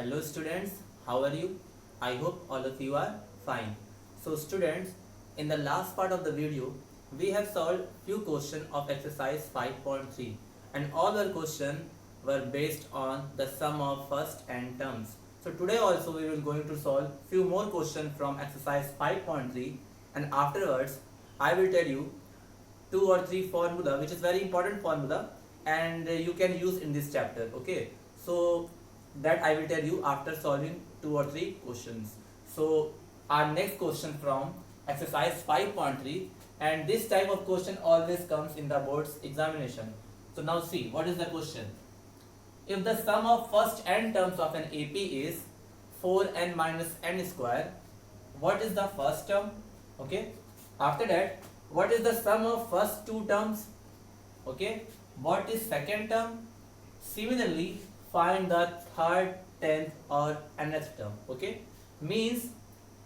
Hello students, how are you? I hope all of you are fine. So students, in the last part of the video, we have solved few questions of exercise 5.3 and all our questions were based on the sum of first and terms. So today also we will going to solve few more questions from exercise 5.3 and afterwards I will tell you two or three formula which is very important formula and you can use in this chapter. Okay, so that I will tell you after solving two or three questions. So our next question from exercise 5.3, and this type of question always comes in the board's examination. So now see what is the question. If the sum of first n terms of an AP is 4n minus n square, what is the first term? Okay, after that what is the sum of first two terms? Okay, what is second term? Similarly, find the third, 10th or nth term. Okay, means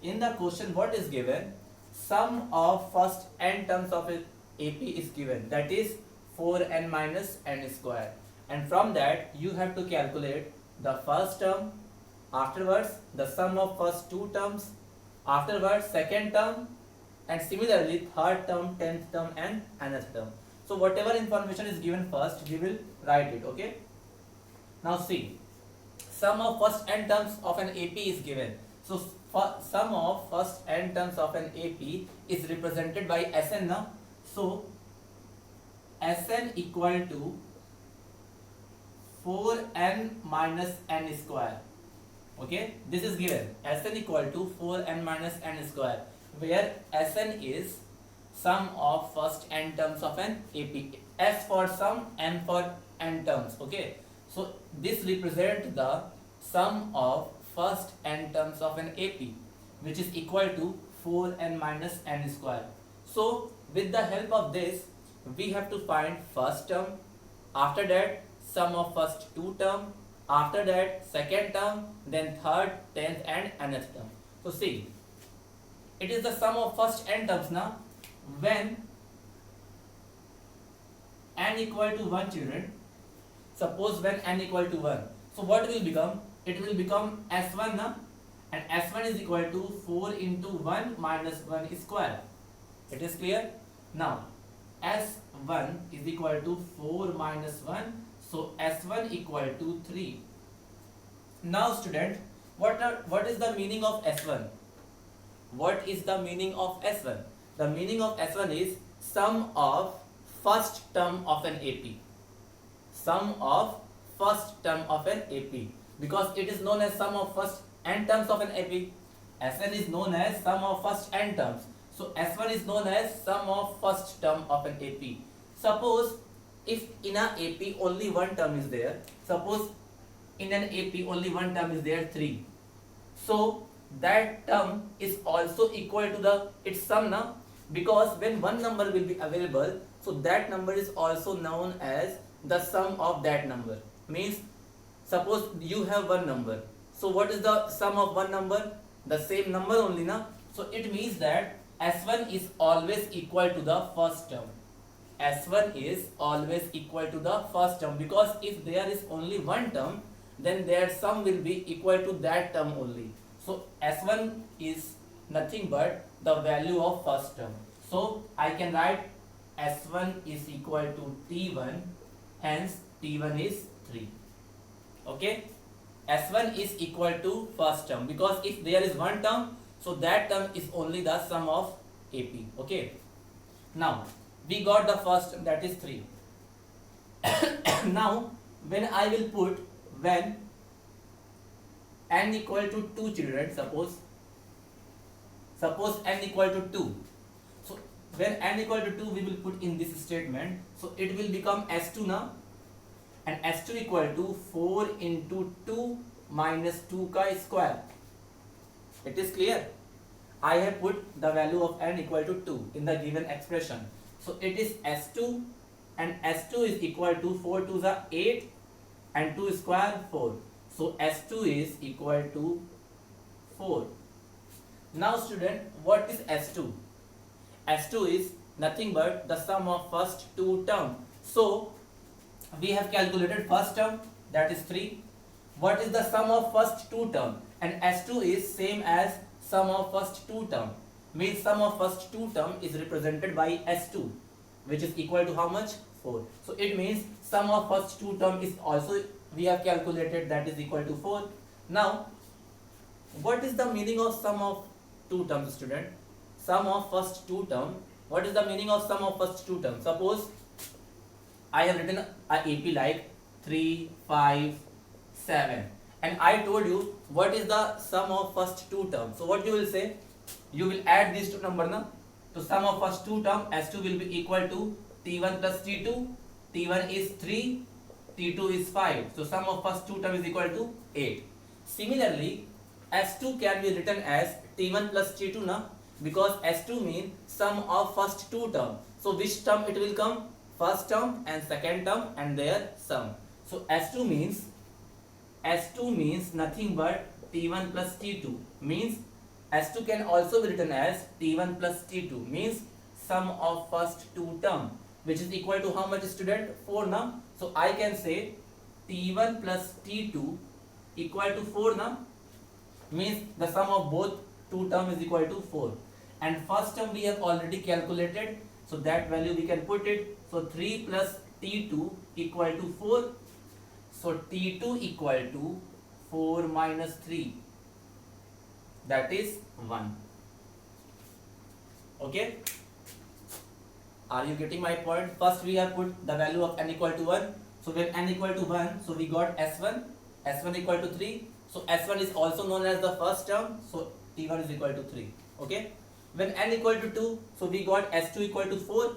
in the question what is given, sum of first n terms of AP is given, that is 4n minus n square, and from that you have to calculate the first term, afterwards the sum of first two terms, afterwards second term, and similarly third term, 10th term and nth term. So whatever information is given first we will write it. Okay, now see, sum of first n terms of an AP is given. So sum of first n terms of an AP is represented by Sn now. So Sn equal to 4n minus n square. Okay, this is given. Sn equal to 4n minus n square, where Sn is sum of first n terms of an AP. S for sum, n for n terms. Okay, so this represents the sum of first n terms of an AP, which is equal to 4n minus n square. So with the help of this we have to find first term, after that sum of first two term, after that second term, then third, 10th and nth term. So see, it is the sum of first n terms now. When n equal to 1 children, suppose when n equal to 1, so what will become? It will become S1 now, and S1 is equal to 4 into 1 minus 1 square. It is clear? Now S1 is equal to 4 minus 1, so S1 equal to 3. Now student, what is the meaning of S1? What is the meaning of S1? The meaning of S1 is sum of first term of an AP. Sum of first term of an AP, because it is known as sum of first n terms of an AP. Sn is known as sum of first n terms. So S1 is known as sum of first term of an AP. Suppose if in an AP only one term is there, suppose in an AP only one term is there, 3. So that term is also equal to the its sum now, because when one number will be available, so that number is also known as the sum of that number. Means suppose you have one number, so what is the sum of one number? The same number only now. So it means that S1 is always equal to the first term. S1 is always equal to the first term, because if there is only one term, then their sum will be equal to that term only. So S1 is nothing but the value of first term. So I can write S1 is equal to T1, hence T1 is 3. Okay, S1 is equal to first term, because if there is one term, so that term is only the sum of AP. Okay, now we got the first term, that is 3. Now when I will put, when n equal to 2 children, suppose n equal to 2, so when n equal to 2 we will put in this statement, so it will become S2 now, and S2 equal to 4 into 2 minus 2 ka square. It is clear? I have put the value of n equal to 2 in the given expression, so it is S2, and S2 is equal to 4 to the 8 and 2 square 4. So S2 is equal to 4. Now student, what is S2? S2 is nothing but the sum of first two terms. So we have calculated first term, that is 3. what is the sum of first two term, and S2 is same as sum of first two term, means sum of first two term is represented by S2, which is equal to how much? 4. So it means sum of first two term is also we have calculated, that is equal to 4. Now what is the meaning of sum of two terms, student? Sum of first two term, what is the meaning of sum of first two term? Suppose I have written a AP like 3, 5, 7, and I told you what is the sum of first two term. So what you will say? You will add these two number na. So sum of first two term, S2 will be equal to T1 plus T2. T1 is 3, T2 is 5. So sum of first two term is equal to 8. Similarly, S2 can be written as T1 plus T2 na, because S2 means sum of first two term. So which term it will come? First term and second term and their sum. So S2 means nothing but T1 plus T2, means S2 can also be written as T1 plus T2, means sum of first two term, which is equal to how much, student? 4 na. So I can say T1 plus T2 equal to 4 na, means the sum of both two term is equal to 4. And first term we have already calculated, so that value we can put it. So 3 plus T2 equal to 4. So T2 equal to 4 minus 3, that is 1. Okay, are you getting my point? First we have put the value of n equal to 1. So when n equal to 1, so we got S1 equal to 3. So S1 is also known as the first term, so T1 is equal to 3. Okay, when n equal to 2, so we got S2 equal to 4,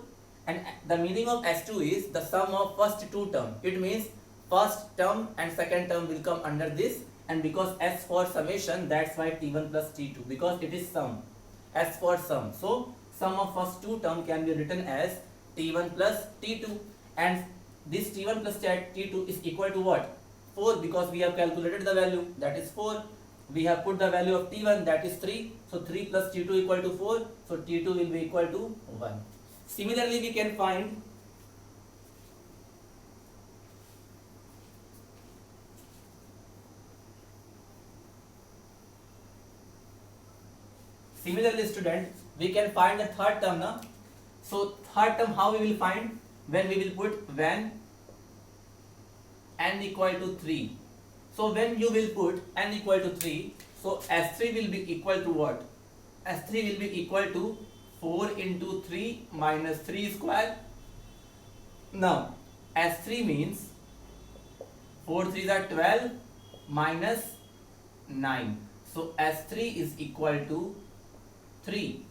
and the meaning of S2 is the sum of first two term. It means first term and second term will come under this, and because S for summation, that's why T1 plus T2, because it is sum, S for sum. So sum of first two term can be written as T1 plus T2, and this T1 plus T2 is equal to what? 4, because we have calculated the value, that is 4. We have put the value of T1, that is 3. So 3 plus T2 equal to 4. So T2 will be equal to 1. Similarly, we can find student, we can find the third term na. So third term how we will find? When we will put when n equal to 3. So when you will put n equal to 3, so S3 will be equal to what? S3 will be equal to 4 into 3 minus 3 square. Now S3 means 4 3s are 12 minus 9. So S3 is equal to 3.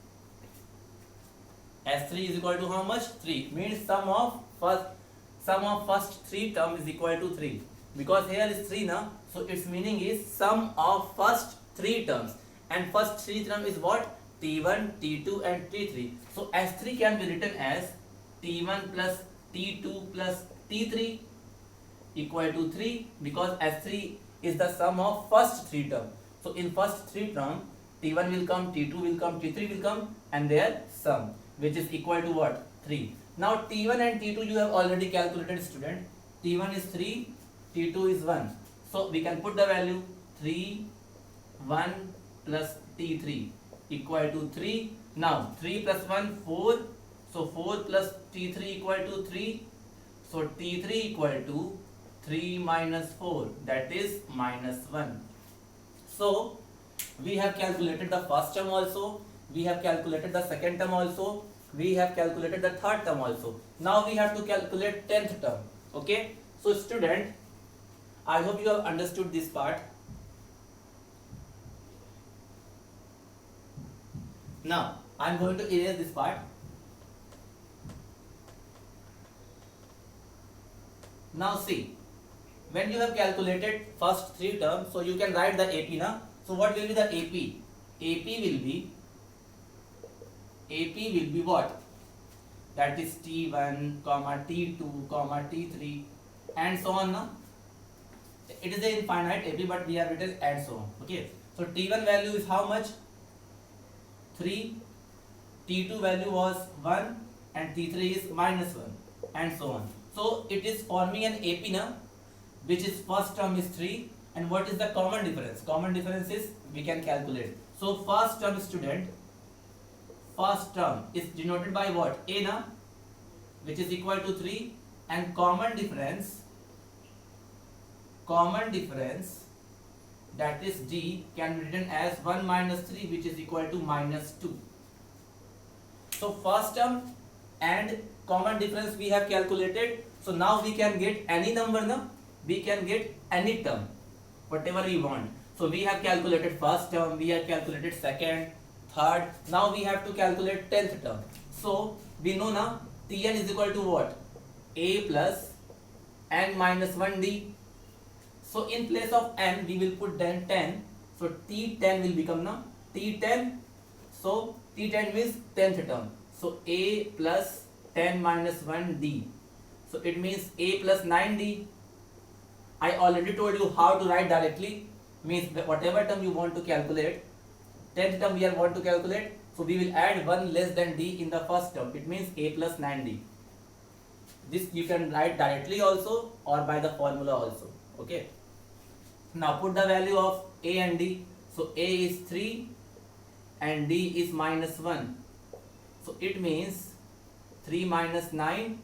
S3 is equal to how much? 3. Means sum of first three term is equal to 3. Because here is 3 now, so its meaning is sum of first three terms. And first three term is what? T1, T2 and T3. So S3 can be written as T1 plus T2 plus T3 equal to 3, because S3 is the sum of first three term. So in first three term, T1 will come, T2 will come, T3 will come, and their sum, which is equal to what? 3. Now T1 and T2 you have already calculated, student. T1 is 3, T2 is 1. So we can put the value 3, 1 plus T3 equal to 3. Now 3 plus 1, 4. So 4 plus T3 equal to 3. So T3 equal to 3 minus 4, that is minus 1. So we have calculated the first term also, we have calculated the second term also, we have calculated the third term also. Now we have to calculate 10th term. Okay, so student, I hope you have understood this part. Now I am going to erase this part. Now see, when you have calculated first three terms, so you can write the AP now. So what will be the AP? AP will be what? That is T1, T2, T3 and so on now. It is an infinite AP, but we have written and so on. Okay. So T1 value is how much? 3. T2 value was 1 and T3 is minus 1 and so on. So it is forming an AP now, which is first term is 3, And what is the common difference? Common difference is we can calculate. So first term student, first term is denoted by what? A na, which is equal to 3, and common difference that is D can be written as 1 minus 3, which is equal to minus 2. So first term and common difference we have calculated. So now we can get any number na, we can get any term, whatever we want. So we have calculated first term, we have calculated second, third. Now we have to calculate 10th term. So we know now Tn is equal to what? A plus n minus 1d. So in place of n we will put then 10. So T10 will become now T10. So T10 means 10th term. So A plus 10 minus 1d. So it means A plus 9d. I already told you how to write directly. Means whatever term you want to calculate, 10th term we want to calculate. So we will add 1 less than d in the first term. It means A plus 9d. This you can write directly also or by the formula also. Okay. Now put the value of A and D. So A is 3 and D is minus 1. So it means 3 minus 9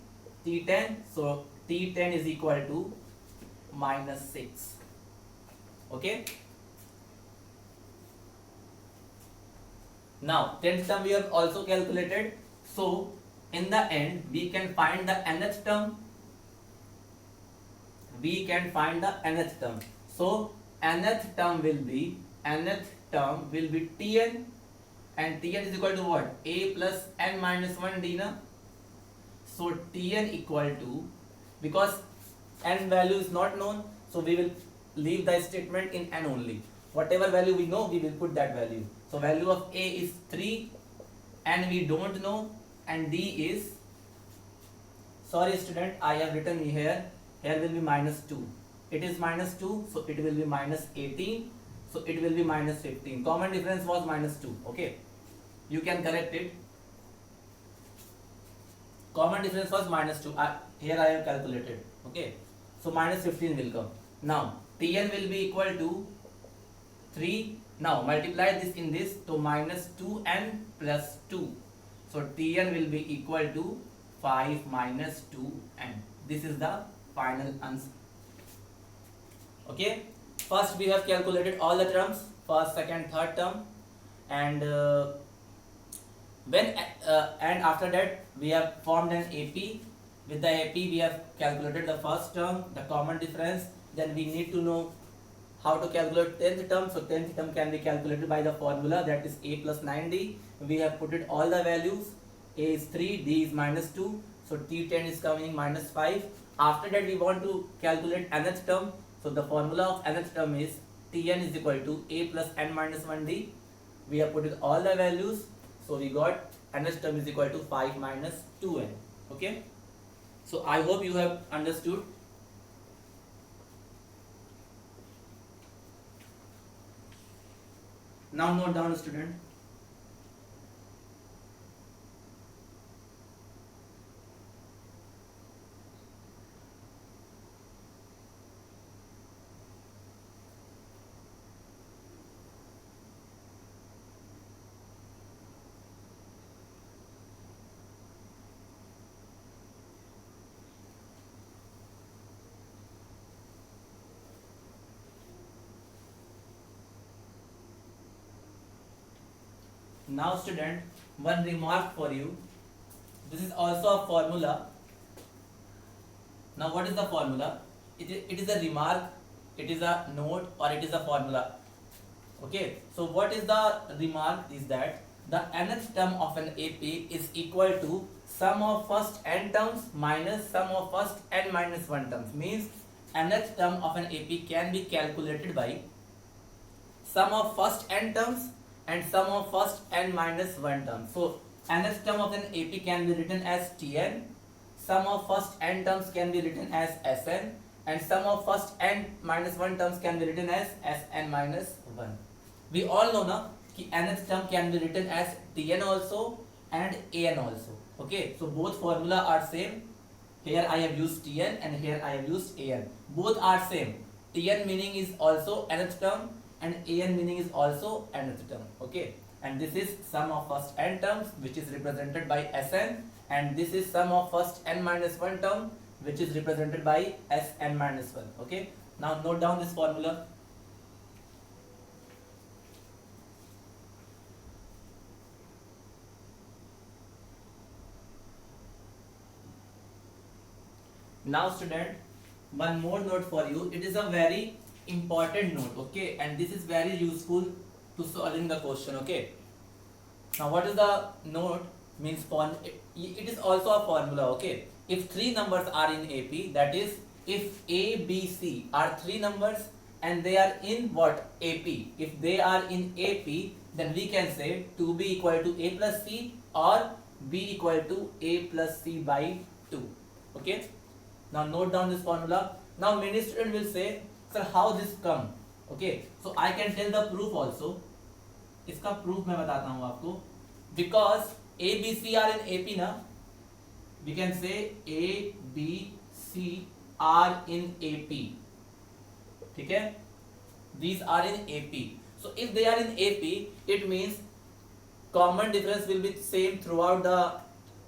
T10. So T10 is equal to minus 6. Okay. Now 10th term we have also calculated. So in the end we can find the nth term. So nth term will be Tn, and Tn is equal to what? A plus n minus 1 d na. So Tn equal to, because n value is not known, so we will leave the statement in n only. Whatever value we know, we will put that value. So value of A is 3, n we don't know, and D is, sorry student, I have written here will be minus 2. It is minus 2, so it will be minus 18, so it will be minus 15. Common difference was minus 2. Okay, you can correct it. Common difference was minus 2. Here I have calculated. Okay, so minus 15 will come. Now Tn will be equal to 3. Now multiply this in this, so minus 2n plus 2. So Tn will be equal to 5 minus 2n. This is the final answer. Okay, first we have calculated all the terms, first, second, third term, and and after that we have formed an AP. With the AP we have calculated the first term, the common difference. Then we need to know how to calculate 10th term. So 10th term can be calculated by the formula, that is A plus 9d. We have put it all the values. A is 3, D is minus 2, so T10 is coming minus 5. After that we want to calculate nth term. So the formula of nth term is Tn is equal to A plus n minus 1d. We have put it all the values. So we got nth term is equal to 5 minus 2n. Okay. So I hope you have understood. Now note down, student. Now student, one remark for you. This is also a formula. Now what is the formula? It is a remark, it is a note, or it is a formula. Okay, so what is the remark is that the nth term of an AP is equal to sum of first n terms minus sum of first n minus 1 terms. Means nth term of an AP can be calculated by sum of first n terms and sum of first n minus 1 term. So nth term of an AP can be written as Tn, sum of first n terms can be written as Sn, and sum of first n minus 1 terms can be written as Sn minus 1. We all know now कि nth term can be written as Tn also and An also. Okay, so both formula are same. Here I have used Tn and here I have used An. Both are same. Tn meaning is also nth term and an meaning is also nth term. Okay, and this is sum of first n terms which is represented by Sn, and this is sum of first n minus 1 term which is represented by Sn minus 1. Okay, now note down this formula. Now student, one more note for you. It is a very important note, okay, and this is very useful to solving the question. Okay, now what is the note means? It is also a formula. Okay, if three numbers are in AP, that is if A, B, C are three numbers and they are in what? AP. If they are in AP, then we can say 2B equal to A plus C or B equal to A plus C by 2. Okay, now note down this formula. Now many student will say, sir, how this come? Okay, so I can tell the proof also. इसका proof मैं बताता हूँ आपको. Because A, B, C are in AP ना, we can say A, B, C are in AP. ठीक है? These are in AP. So if they are in AP, it means common difference will be same throughout the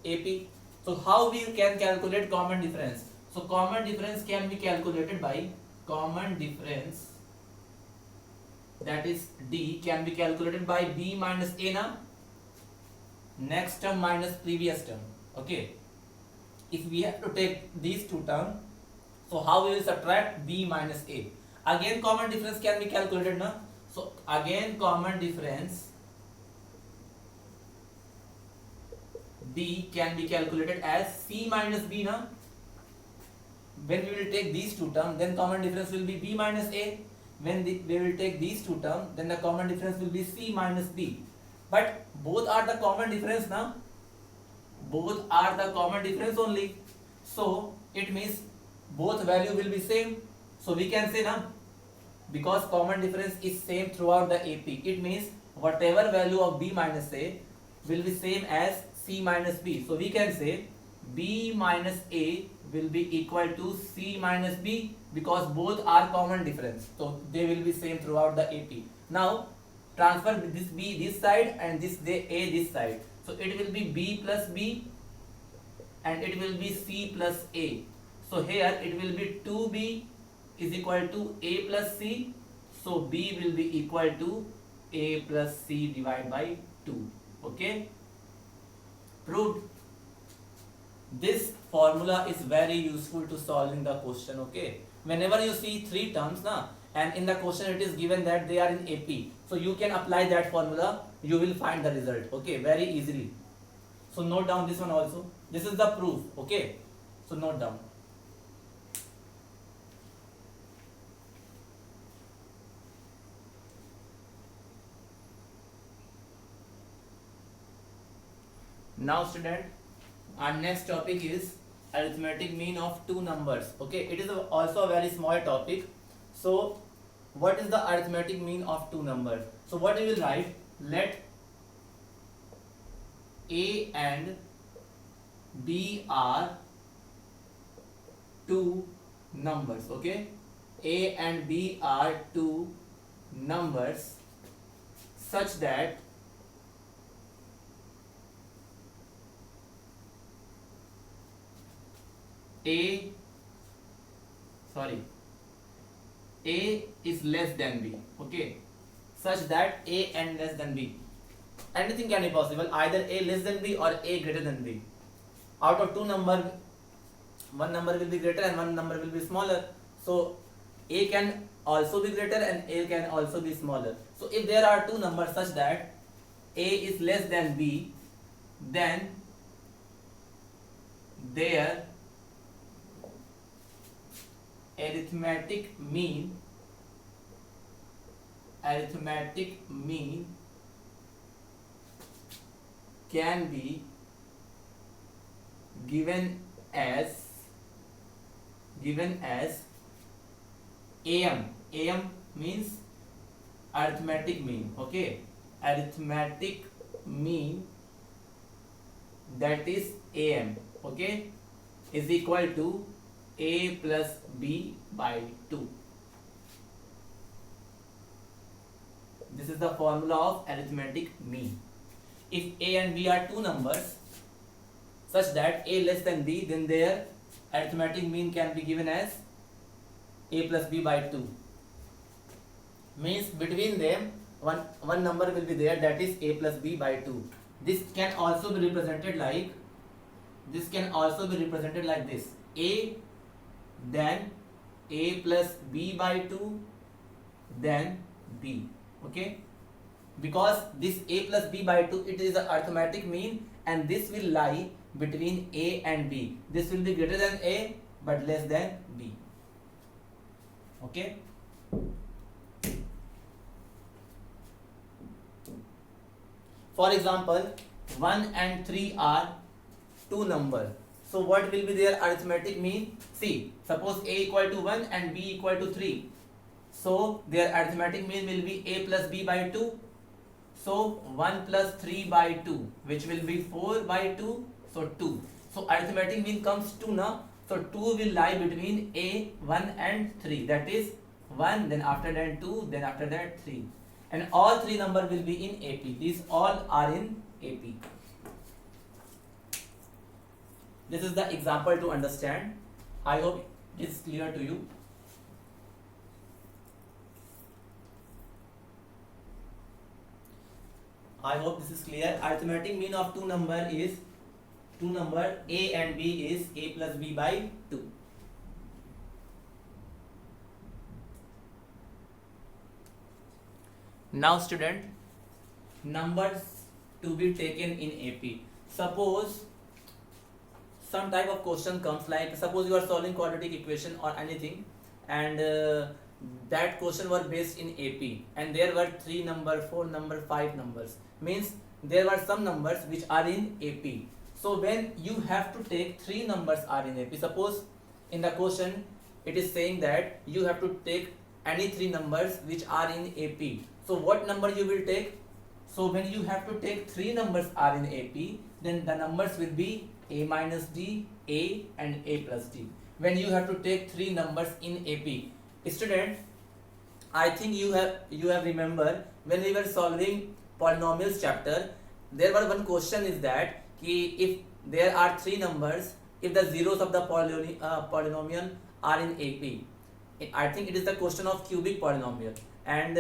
AP. So how we can calculate common difference? So common difference can be calculated by common difference, that is D, can be calculated by B minus A na, next term minus previous term. Okay, if we have to take these two terms, so how we will subtract B minus A? Again common difference can be calculated na, so again common difference D can be calculated as C minus B na. When we will take these two terms, then common difference will be B minus A. When we will take these two terms, then the common difference will be C minus B. But both are the common difference now. Both are the common difference only. So it means both value will be same. So we can say now, because common difference is same throughout the AP, it means whatever value of B minus A will be same as C minus B. So we can say B minus A will be equal to C minus B, because both are common difference, so they will be same throughout the AP. Now transfer this B this side and this A this side, so it will be B plus B and it will be C plus A. So here it will be 2B is equal to A plus C, so B will be equal to A plus C divided by 2. Okay, proved. This formula is very useful to solving the question. Okay, whenever you see three terms na, and in the question it is given that they are in AP, so you can apply that formula, you will find the result. Okay, very easily. So note down this one also. This is the proof. Okay, so note down. Now student, our next topic is arithmetic mean of two numbers. Okay, it is also a very small topic. So what is the arithmetic mean of two numbers? So what we will write, let A and B are two numbers. Okay, A and B are two numbers such that A is less than B. Okay, such that A and less than B. Anything can be possible, either A less than B or A greater than B. Out of two numbers, one number will be greater and one number will be smaller. So A can also be greater and A can also be smaller. So if there are two numbers such that A is less than B, then their arithmetic mean can be given as AM. AM means arithmetic mean. Okay, arithmetic mean, that is AM. Okay, is equal to A plus B by 2. This is the formula of arithmetic mean. If a and b are two numbers such that a less than b, then their arithmetic mean can be given as a plus b by 2. Means between them one number will be there, that is a plus b by 2. This can also be represented like this, a, then a plus b by 2, then b. Okay, because this a plus b by 2, it is the arithmetic mean, and this will lie between a and b. This will be greater than a but less than b. Okay, for example, 1 and 3 are two numbers. So what will be their arithmetic mean? See, suppose a equal to 1 and b equal to 3. So their arithmetic mean will be a plus b by 2. So 1 plus 3 by 2, which will be 4 by 2. So 2. So arithmetic mean comes 2 now. So 2 will lie between a, 1 and 3. That is 1, then after that 2, then after that 3. And all three number will be in AP. These all are in AP. This is the example to understand. I hope it's clear to you. I hope this is clear. Arithmetic mean of two number a and b is a plus b by 2. Now student, numbers to be taken in AP. Suppose some type of question comes, like suppose you are solving quadratic equation or anything, and that question were based in AP, and there were 3 number, 4 number, 5 numbers. Means there were some numbers which are in AP. So when you have to take 3 numbers are in AP, suppose in the question it is saying that you have to take any 3 numbers which are in AP. So what number you will take? So when you have to take 3 numbers are in AP, then the numbers will be a minus d, a and a plus d. When you have to take 3 numbers in AP. Student, I think you have remember when we were solving polynomials chapter, there were one question is that if there are 3 numbers, if the zeros of the polynomial are in AP. I think it is the question of cubic polynomial, and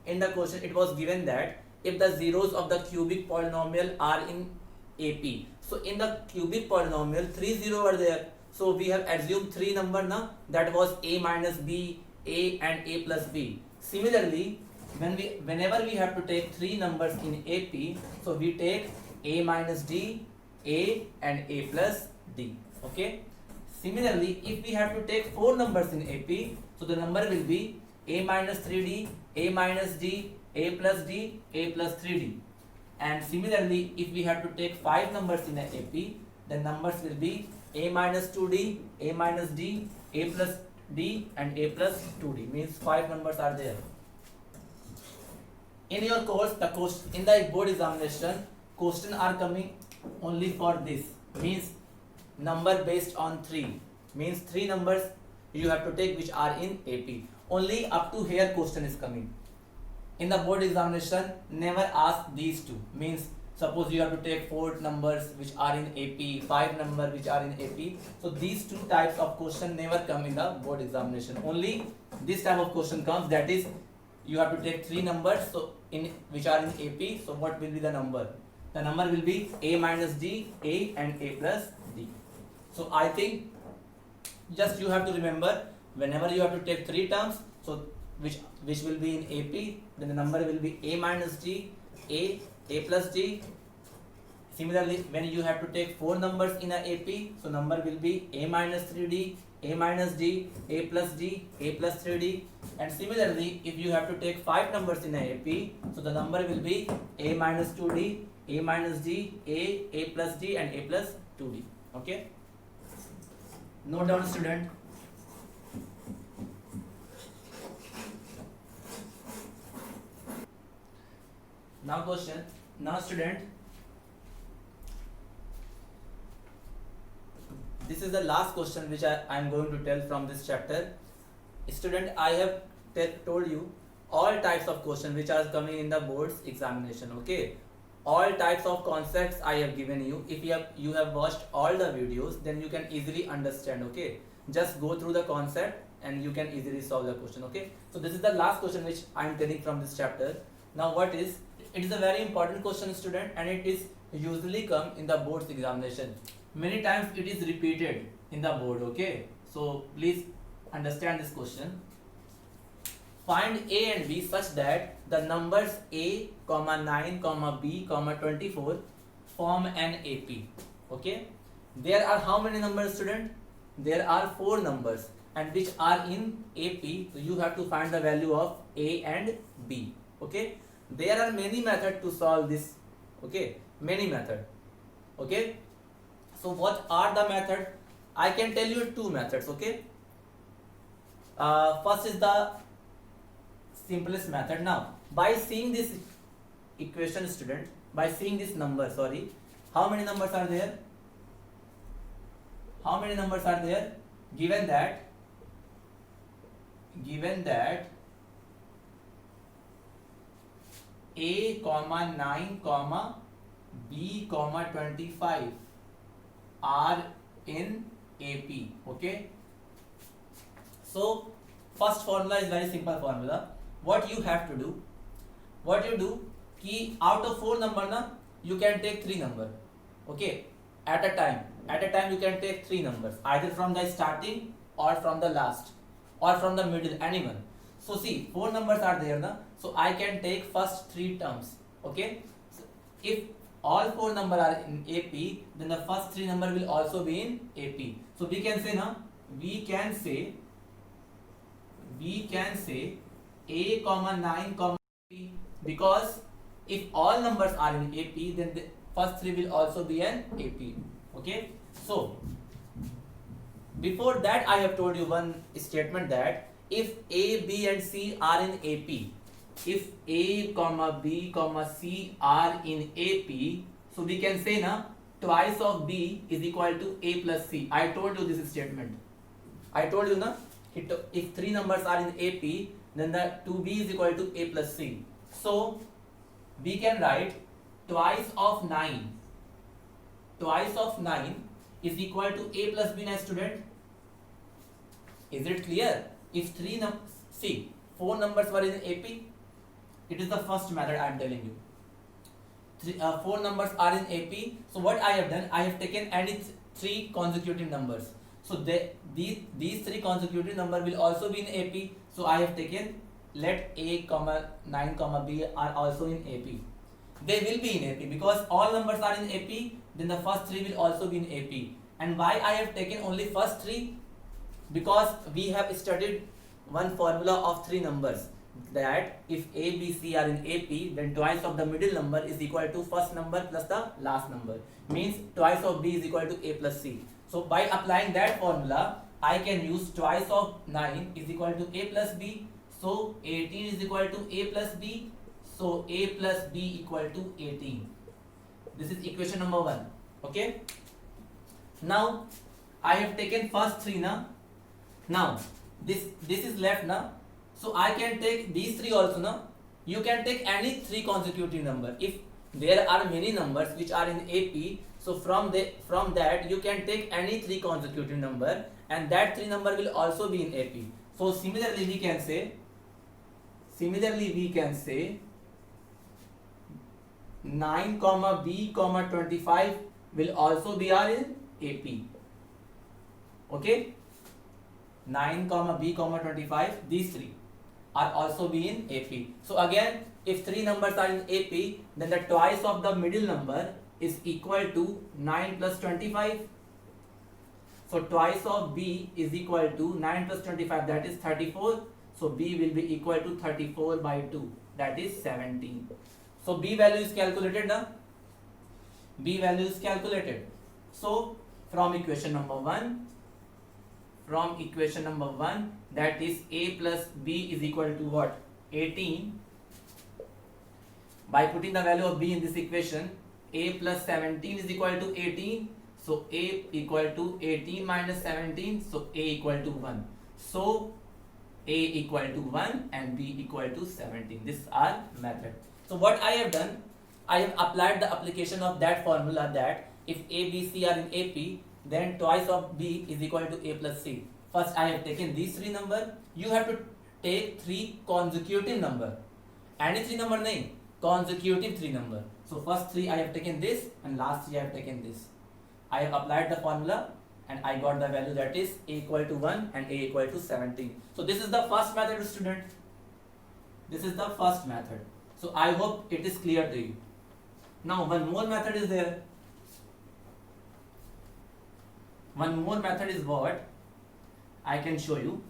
in the question it was given that if the zeros of the cubic polynomial are in AP. So in the cubic polynomial 3 zeros were there. So we have assumed 3 number now, that was a minus b, a and a plus b. Similarly, whenever we have to take 3 numbers in AP, so we take a minus d, a and a plus d. Okay. Similarly, if we have to take 4 numbers in AP, so the number will be a minus 3d, a minus d, a plus d, a plus 3d. And similarly, if we have to take 5 numbers in AP, the numbers will be a minus 2d, a minus d, a plus d and a plus 2d. Means 5 numbers are there. In your course, in the board examination, questions are coming only for this. Means number based on 3. Means 3 numbers you have to take which are in AP. Only up to here question is coming. In the board examination, never ask these two. Means suppose you have to take 4 numbers which are in AP, 5 numbers which are in AP. So these 2 types of question never come in the board examination. Only this type of question comes, that is you have to take 3 numbers so which are in AP. So what will be the number? The number will be a minus d, a and a plus d. So I think just you have to remember, whenever you have to take 3 terms, so which will be in AP, then the number will be a minus d, a plus d. Similarly, when you have to take 4 numbers in a AP, so number will be a minus 3d, a minus d, a plus d, a plus 3d. And similarly, if you have to take 5 numbers in a AP, so the number will be a minus 2d, a minus d, a plus d and a plus 2d. Okay? Note down, student. Now question. Now student, this is the last question which I am going to tell from this chapter. Student, I have told you all types of questions which are coming in the board's examination. Okay, all types of concepts I have given you. If you have watched all the videos, then you can easily understand. Okay, just go through the concept and you can easily solve the question. Okay, so this is the last question which I am telling from this chapter. Now what is, it is a very important question, student, and it is usually come in the board's examination. Many times it is repeated in the board. Okay, so please understand this question. Find A and B such that the numbers A, 9, B, 24 form an AP. Okay, there are how many numbers, student? There are 4 numbers, and which are in AP. So you have to find the value of A and B. Okay, there are many methods to solve this. Okay, many methods. Okay, so what are the methods? I can tell you 2 methods. Okay, first is the simplest method. Now by seeing this equation, student, by seeing this number, sorry, how many numbers are there? How many numbers are there? Given that A, 9, B, 25 are in AP. Okay, so first formula is very simple formula. What you have to do, कि out of 4 number na, you can take 3 number. Okay, at a time you can take 3 numbers, either from the starting or from the last or from the middle, anyone. So see, 4 numbers are there na, so I can take first 3 terms. Okay, so if all 4 number are in AP, then the first 3 number will also be in AP. So we can say na, we can say A, 9, B, because if all numbers are in AP, then the first 3 will also be in AP. Okay, so before that I have told you one statement that if A, B and C are in AP, if A, B, C are in AP, so we can say na, twice of B is equal to A plus C. I told you this statement. I told you na, if 3 numbers are in AP, then the 2B is equal to A plus C. So we can write twice of 9 is equal to A plus B, na, student. Is it clear? If 4 numbers were in AP, it is the first method I am telling you. 4 numbers are in AP. So what I have done, I have taken any 3 consecutive numbers. So these 3 consecutive number will also be in AP. So I have taken, let A, 9, B are also in AP. They will be in AP because all numbers are in AP. Then the first 3 will also be in AP. And why I have taken only first 3? Because we have studied one formula of 3 numbers, that if A, B, C are in AP, then twice of the middle number is equal to first number plus the last number. Means twice of B is equal to A plus C. So by applying that formula, I can use twice of 9 is equal to A plus B. So 18 is equal to A plus B. So A plus B equal to 18. This is equation number 1. Okay. Now I have taken first 3 na. Now this is left na. So I can take these 3 also na. You can take any 3 consecutive number. If there are many numbers which are in AP, so from that you can take any 3 consecutive number, and that 3 number will also be in AP. So similarly we can say 9, B, 25 will also be in AP. Okay, 9, B, 25, these 3 are also be in AP. So again, if 3 numbers are in AP, then the twice of the middle number is equal to 9 plus 25. So twice of B is equal to 9 plus 25, that is 34. So B will be equal to 34 by 2, that is 17. So B value is calculated now. B value is calculated. So from equation number 1, that is A plus B is equal to what? 18. By putting the value of B in this equation, A plus 17 is equal to 18. So A equal to 18 minus 17. So A equal to 1. So a equal to 1 and b equal to 17. This is our method. So what I have done, I have applied the application of that formula that if a, b, c are in AP, then twice of b is equal to a plus c. First I have taken these three number. You have to take three consecutive number. Any three number nahi, consecutive three number. So first three I have taken this and last three I have taken this. I have applied the formula and I got the value, that is a equal to 1 and a equal to 17. So this is the first method, student. This is the first method. So I hope it is clear to you. Now one more method is there. One more method is what I can show you.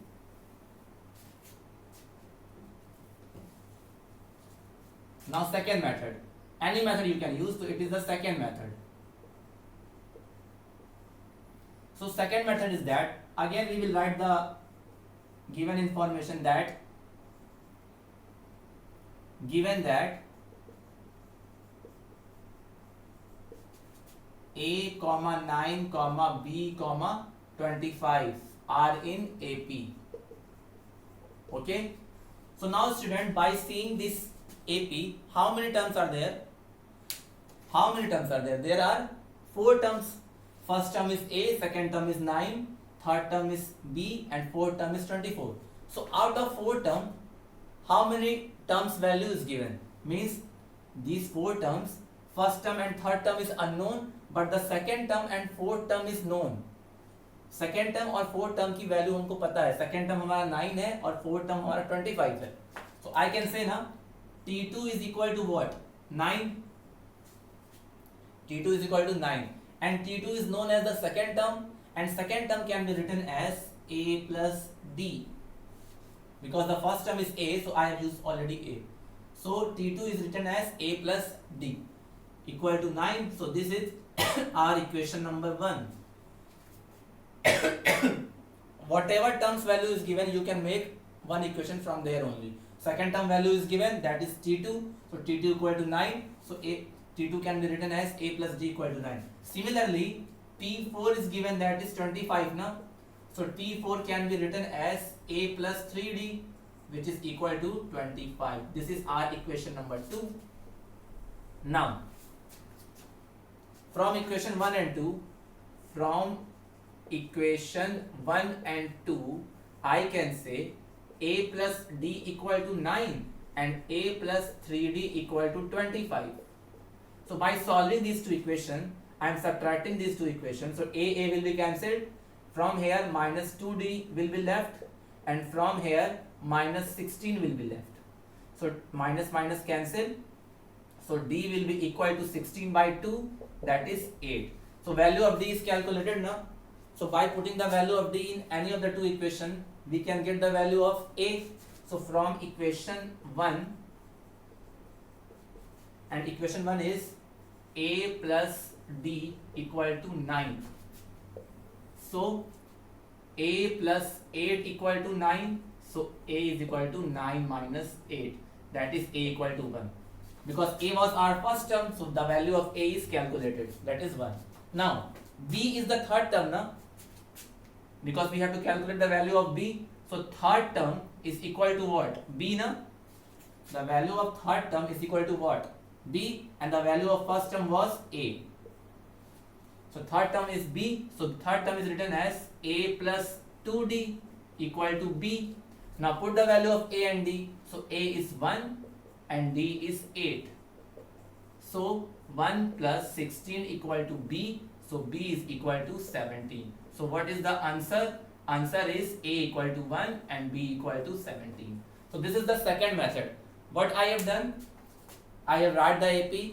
Now second method. Any method you can use, so it is the second method. So second method is that, again we will write the given information that, given that a comma 9 comma b comma 25 are in AP. Okay. So now student, by seeing this AP, how many terms are there? How many terms are there? There are 4 terms. First term is A, second term is 9, third term is B, and fourth term is 24. So out of 4 terms, how many terms value is given? Means these 4 terms, first term and third term is unknown, but the second term and fourth term is known. Second term और fourth term की value हमको पता है. Second term हमारा 9 है और fourth term हमारा 25 है. So I can say ना, T2 is equal to what? 9. T2 is equal to 9. And T2 is known as the second term, and second term can be written as A plus D. Because the first term is A, so I have used already A. So T2 is written as A plus D equal to 9. So this is our equation number 1. Whatever terms value is given, you can make one equation from there only. Second term value is given, that is T2. So T2 equal to 9. So T2 can be written as A plus D equal to 9. Similarly, T4 is given, that is 25 now. So T4 can be written as A plus 3D, which is equal to 25. This is our equation number 2. Now, from equation 1 and 2, I can say A plus D equal to 9 and A plus 3D equal to 25. So by solving these two equations, I am subtracting these two equations. So A will be cancelled. From here minus 2D will be left, and from here minus 16 will be left. So minus minus cancel. So D will be equal to 16 by 2, that is 8. So value of D is calculated now. So by putting the value of D in any of the two equations, we can get the value of A. So from equation 1, and equation 1 is A plus D equal to 9. So A plus 8 equal to 9. So A is equal to 9 minus 8. That is A equal to 1. Because A was our first term, so the value of A is calculated. That is 1. Now B is the third term now. Because we have to calculate the value of B. So third term is equal to what? B na? The value of third term is equal to what? B, and the value of first term was A. So third term is B. So third term is written as A plus 2D equal to B. Now put the value of A and D. So A is 1 and D is 8. So 1 plus 16 equal to B. So B is equal to 17. So what is the answer? Answer is A equal to 1 and B equal to 17. So this is the second method. What I have done? I have write the AP.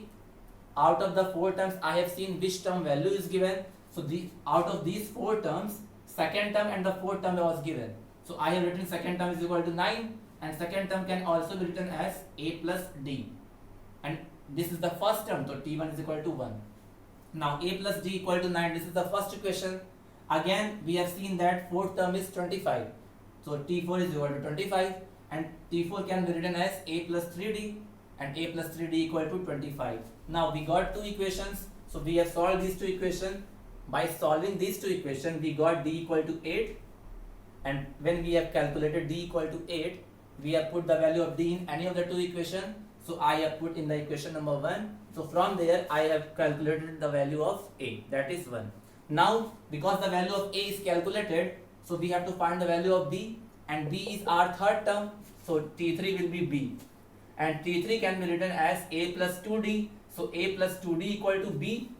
Out of the 4 terms, I have seen which term value is given. So out of these 4 terms, second term and the fourth term was given. So I have written second term is equal to 9, and second term can also be written as A plus D. And this is the first term, so T1 is equal to 1. Now A plus D equal to 9, this is the first equation. Again, we have seen that fourth term is 25. So T4 is equal to 25, and T4 can be written as A plus 3D, and A plus 3D equal to 25. Now we got two equations, so we have solved these two equations. By solving these two equations, we got D equal to 8 and when we have calculated d equal to 8, we have put the value of d in any of the two equation. So I have put in the equation number 1. So from there I have calculated the value of a, that is 1. Now because the value of a is calculated, so we have to find the value of b, and b is our third term, so T3 will be b, and T3 can be written as a plus 2d. So a plus 2d equal to b.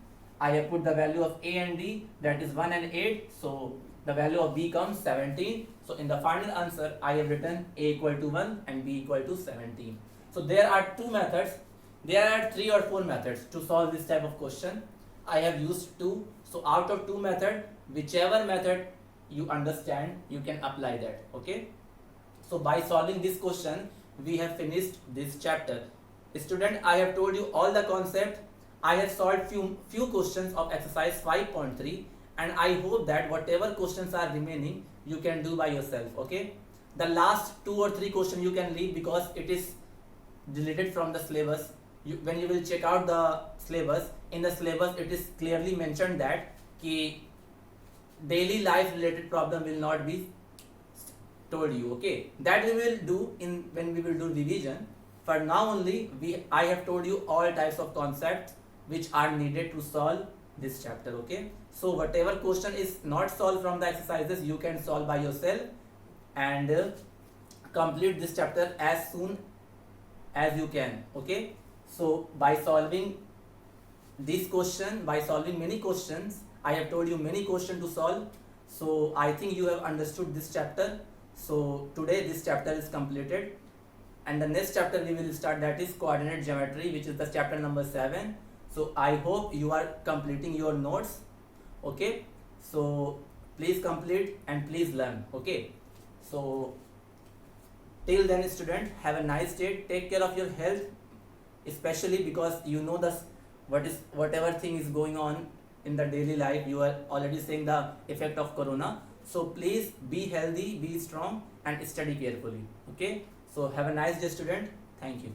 I have put the value of a and d, that is 1 and 8, so the value of b comes 17. So in the final answer I have written a equal to 1 and b equal to 17. So there are two methods, there are 3 or 4 methods to solve this type of question. I have used 2. So out of 2 methods, whichever method you understand, you can apply that. Okay. So by solving this question, we have finished this chapter. Student, I have told you all the concept. I have solved few questions of exercise 5.3, and I hope that whatever questions are remaining, you can do by yourself. Okay. The last 2 or 3 questions you can leave because it is deleted from the syllabus. When you will check out the syllabus, in the syllabus it is clearly mentioned that daily life related problem will not be told you. Okay, that we will do when we will do revision. For now only I have told you all types of concepts which are needed to solve this chapter. Okay, so whatever question is not solved from the exercises, you can solve by yourself and complete this chapter as soon as you can. Okay, so by solving this question, by solving many questions, I have told you many questions to solve. So I think you have understood this chapter. So today this chapter is completed, and the next chapter we will start, that is coordinate geometry, which is the chapter number 7. So I hope you are completing your notes. Okay, so please complete and please learn. Okay, so till then student, have a nice day, take care of your health, especially because you know whatever thing is going on in the daily life, you are already seeing the effect of corona. So please be healthy, be strong and study carefully. Okay, so have a nice day student. Thank you.